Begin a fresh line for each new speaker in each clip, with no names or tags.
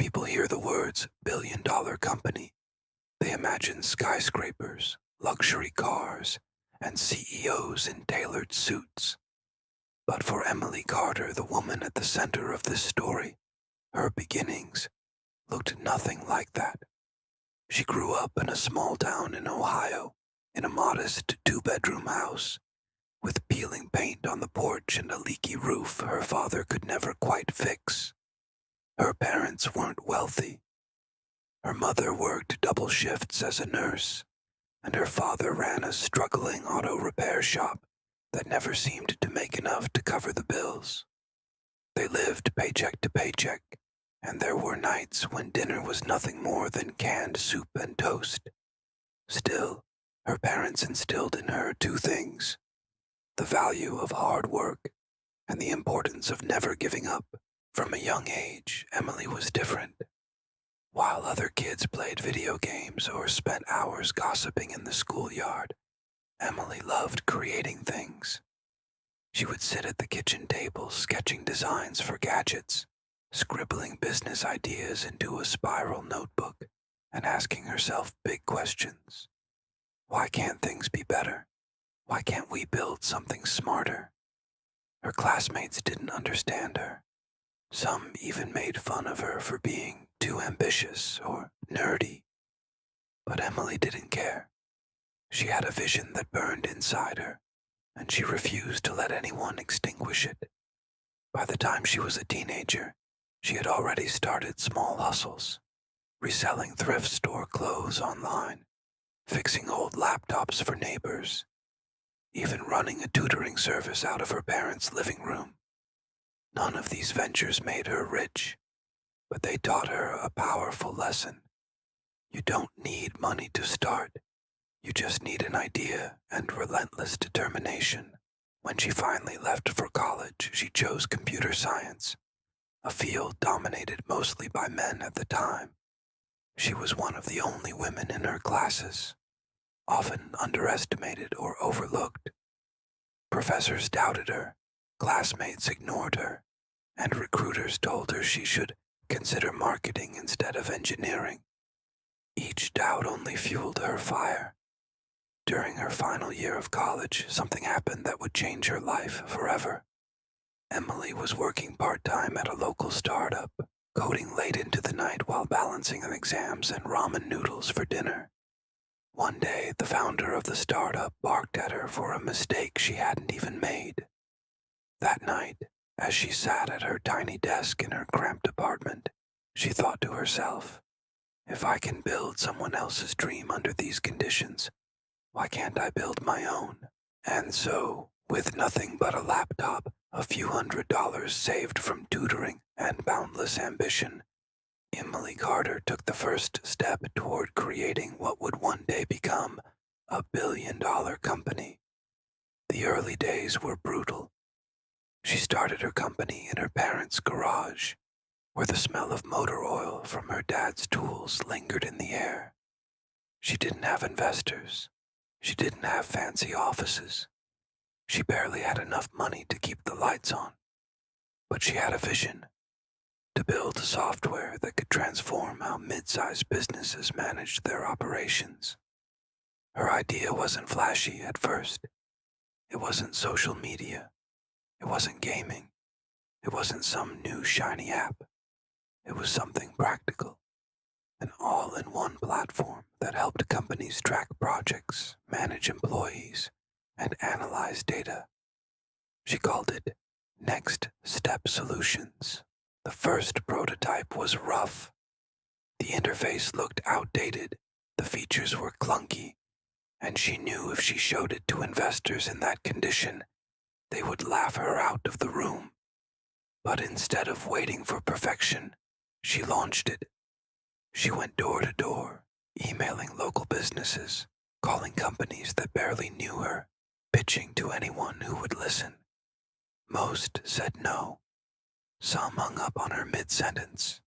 people hear the words billion-dollar company, they imagine skyscrapers, luxury cars, and CEOs in tailored suits. But for Emily Carter, the woman at the center of this story, her beginnings looked nothing like that. She grew up in a small town in Ohio, in a modest two-bedroom house, with peeling paint on the porch and a leaky roof her father could never quite fix. Her parents weren't wealthy. Her mother worked double shifts as a nurse, and her father ran a struggling auto repair shop that never seemed to make enough to cover the bills. They lived paycheck to paycheck, and there were nights when dinner was nothing more than canned soup and toast. Still, her parents instilled in her two things: the value of hard work and the importance of never giving up. From a young age, Emily was different. While other kids played video games or spent hours gossiping in the schoolyard, Emily loved creating things. She would sit at the kitchen table sketching designs for gadgets, scribbling business ideas into a spiral notebook, and asking herself big questions. Why can't things be better? Why can't we build something smarter? Her classmates didn't understand her. Some even made fun of her for being too ambitious or nerdy. But Emily didn't care. She had a vision that burned inside her, and she refused to let anyone extinguish it. By the time she was a teenager, she had already started small hustles, reselling thrift store clothes online, fixing old laptops for neighbors, even running a tutoring service out of her parents' living room. None of these ventures made her rich, but they taught her a powerful lesson. You don't need money to start. You just need an idea and relentless determination. When she finally left for college, she chose computer science, a field dominated mostly by men at the time. She was one of the only women in her classes, often underestimated or overlooked. Professors doubted her, classmates ignored her, and recruiters told her she should consider marketing instead of engineering. Each doubt only fueled her fire. During her final year of college, something happened that would change her life forever. Emily was working part-time at a local startup, coding late into the night while balancing exams and ramen noodles for dinner. One day, the founder of the startup barked at her for a mistake she hadn't even made. That night, as she sat at her tiny desk in her cramped apartment, she thought to herself, if I can build someone else's dream under these conditions, why can't I build my own? And so, with nothing but a laptop, a few $100s saved from tutoring, and boundless ambition, Emily Carter took the first step toward creating what would one day become a billion-dollar company. The early days were brutal. She started her company in her parents' garage, where the smell of motor oil from her dad's tools lingered in the air. She didn't have investors. She didn't have fancy offices. She barely had enough money to keep the lights on. But she had a vision: to build software that could transform how mid-sized businesses managed their operations. Her idea wasn't flashy at first. It wasn't social media. It wasn't gaming. It wasn't some new shiny app. It was something practical. An all-in-one platform that helped companies track projects, manage employees, and analyze data. She called it Next Step Solutions. The first prototype was rough. The interface looked outdated, the features were clunky, and she knew if she showed it to investors in that condition, they would laugh her out of the room. But instead of waiting for perfection, she launched it. She went door to door, emailing local businesses, calling companies that barely knew her, pitching to anyone who would listen. Most said no. Some hung up on her mid-sentence.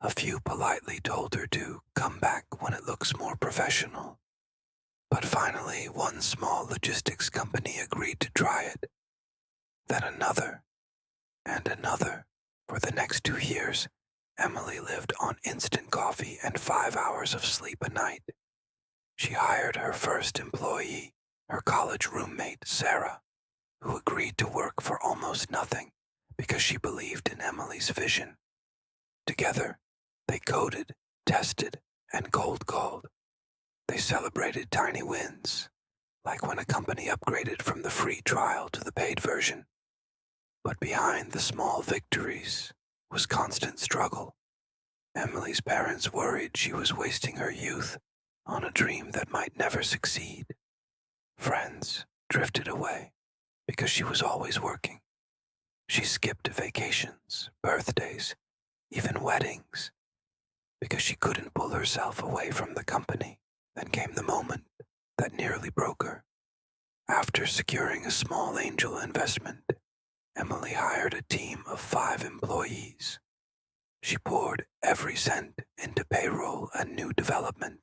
A few politely told her to come back when it looks more professional. But finally, one small logistics company agreed to try it. Then another, and another. For the next 2 years, Emily lived on instant coffee and 5 hours of sleep a night. She hired her first employee, her college roommate, Sarah, who agreed to work for almost nothing because she believed in Emily's vision. Together, they coded, tested, and cold called. They celebrated tiny wins, like when a company upgraded from the free trial to the paid version. But behind the small victories was constant struggle. Emily's parents worried she was wasting her youth on a dream that might never succeed. Friends drifted away because she was always working. She skipped vacations, birthdays, even weddings, because she couldn't pull herself away from the company. Then came the moment that nearly broke her. After securing a small angel investment, Emily hired a team of 5 employees. She poured every cent into payroll and new development.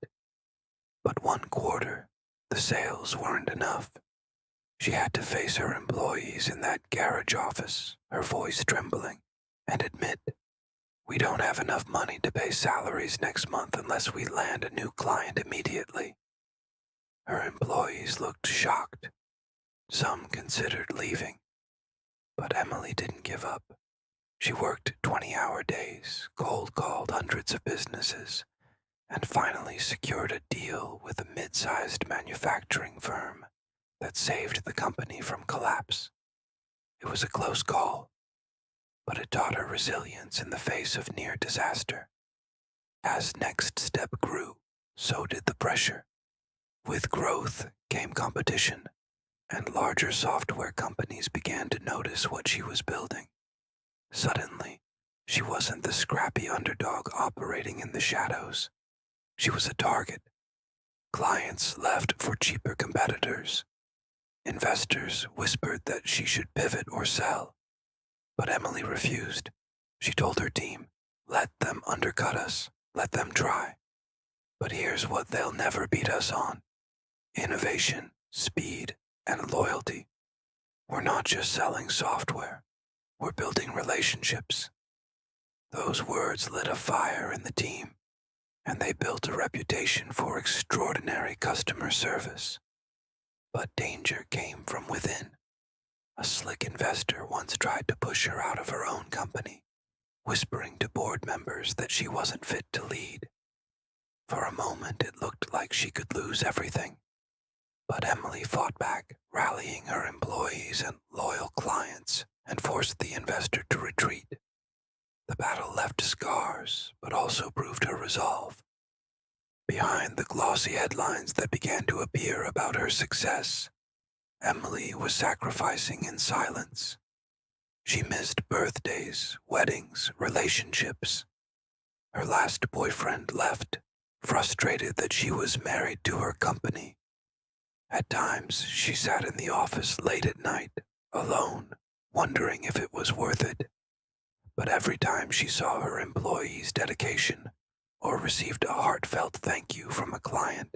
But one quarter, the sales weren't enough. She had to face her employees in that garage office, her voice trembling, and admit, "We don't have enough money to pay salaries next month unless we land a new client immediately." Her employees looked shocked. Some considered leaving. But Emily didn't give up. She worked 20-hour days, cold called hundreds of businesses, and finally secured a deal with a mid-sized manufacturing firm that saved the company from collapse. It was a close call, but it taught her resilience in the face of near disaster. As Next Step grew, so did the pressure. With growth came competition, and larger software companies began to notice what she was building. Suddenly, she wasn't the scrappy underdog operating in the shadows. She was a target. Clients left for cheaper competitors. Investors whispered that she should pivot or sell. But Emily refused. She told her team, "Let them undercut us. Let them try. But here's what they'll never beat us on: innovation, speed, and loyalty. We're not just selling software. We're building relationships." Those words lit a fire in the team, and they built a reputation for extraordinary customer service. But danger came from within. A slick investor once tried to push her out of her own company, whispering to board members that she wasn't fit to lead. For a moment, it looked like she could lose everything. But Emily fought back, rallying her employees and loyal clients, and forced the investor to retreat. The battle left scars, but also proved her resolve. Behind the glossy headlines that began to appear about her success, Emily was sacrificing in silence. She missed birthdays, weddings, relationships. Her last boyfriend left, frustrated that she was married to her company. At times, she sat in the office late at night, alone, wondering if it was worth it. But every time she saw her employees' dedication or received a heartfelt thank you from a client,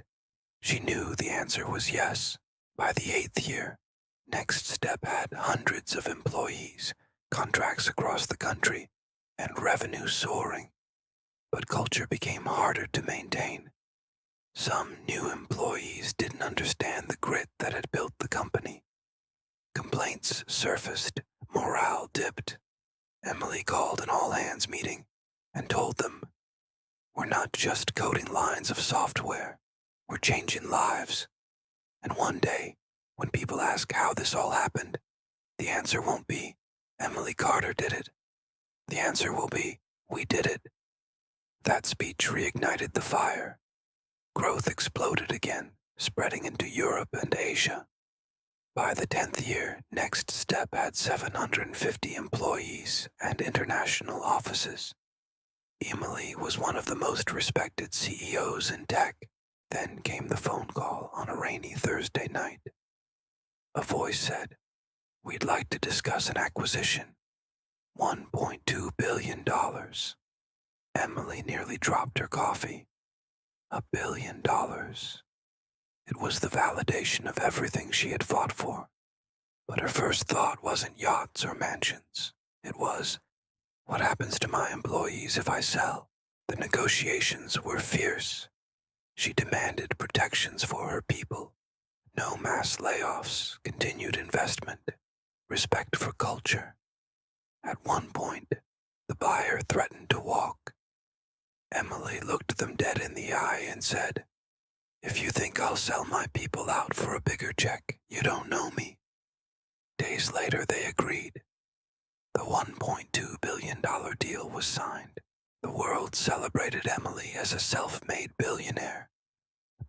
she knew the answer was yes. By the 8th year, Next Step had hundreds of employees, contracts across the country, and revenue soaring. But culture became harder to maintain. Some new employees didn't understand the grit that had built the company. Complaints surfaced, morale dipped. Emily called an all-hands meeting and told them, "We're not just coding lines of software, we're changing lives. And one day, when people ask how this all happened, the answer won't be, Emily Carter did it. The answer will be, we did it." That speech reignited the fire. Growth exploded again, spreading into Europe and Asia. By the 10th year, Next Step had 750 employees and international offices. Emily was one of the most respected CEOs in tech. Then came the phone call on a rainy Thursday night. A voice said, "We'd like to discuss an acquisition. $1.2 billion. Emily nearly dropped her coffee. $1 billion. It was the validation of everything she had fought for. But her first thought wasn't yachts or mansions. It was, What happens to my employees if I sell? The negotiations were fierce. She demanded protections for her people, no mass layoffs, continued investment, respect for culture. At one point, the buyer threatened to walk. Emily looked them dead in the eye and said, "If you think I'll sell my people out for a bigger check, you don't know me." Days later, they agreed. The $1.2 billion deal was signed. The world celebrated Emily as a self-made billionaire,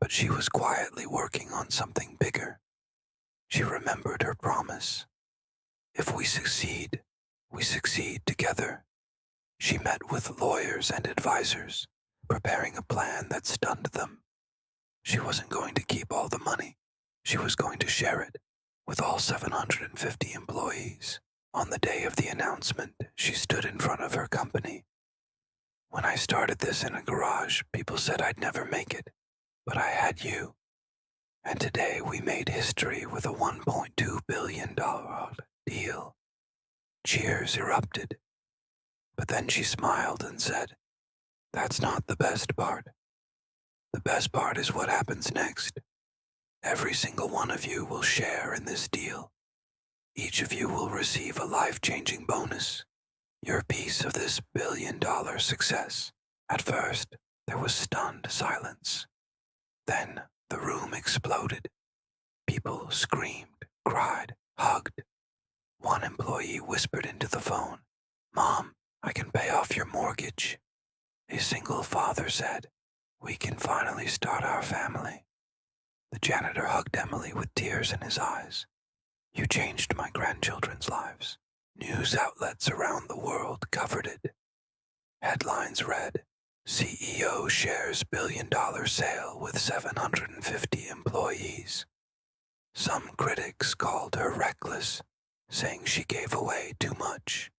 but she was quietly working on something bigger. She remembered her promise. If we succeed together. She met with lawyers and advisors, preparing a plan that stunned them. She wasn't going to keep all the money. She was going to share it with all 750 employees. On the day of the announcement, she stood in front of her company. "When I started this in a garage, people said I'd never make it, but I had you. And today we made history with a $1.2 billion deal." Cheers erupted. But then she smiled and said, "That's not the best part. The best part is what happens next. Every single one of you will share in this deal. Each of you will receive a life-changing bonus, your piece of this billion-dollar success." At first, there was stunned silence. Then the room exploded. People screamed, cried, hugged. One employee whispered into the phone, "Mom, I can pay off your mortgage." A single father said, "We can finally start our family." The janitor hugged Emily with tears in his eyes. "You changed my grandchildren's lives." News outlets around the world covered it. Headlines read, "CEO shares billion-dollar sale with 750 employees." Some critics called her reckless, saying she gave away too much.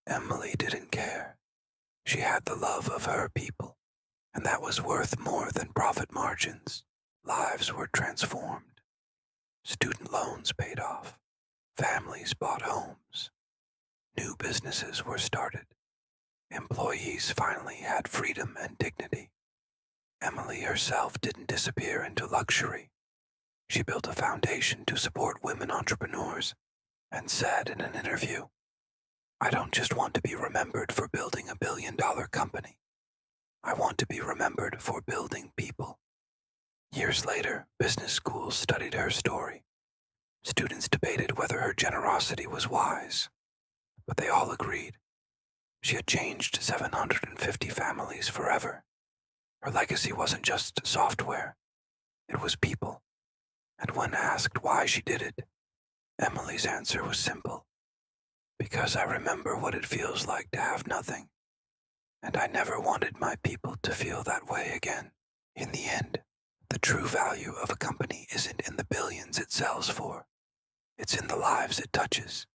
Emily didn't care. She had the love of her people, and that was worth more than profit margins. Lives were transformed. Student loans paid off. Families bought homes. New businesses were started. Employees finally had freedom and dignity. Emily herself didn't disappear into luxury. She built a foundation to support women entrepreneurs and said in an interview, "I don't just want to be remembered for building a billion-dollar company. I want to be remembered for building people." Years later, business schools studied her story. Students debated whether her generosity was wise, but they all agreed. She had changed 750 families forever. Her legacy wasn't just software, it was people. And when asked why she did it, Emily's answer was simple. "Because I remember what it feels like to have nothing, and I never wanted my people to feel that way again." In the end, the true value of a company isn't in the billions it sells for. It's in the lives it touches.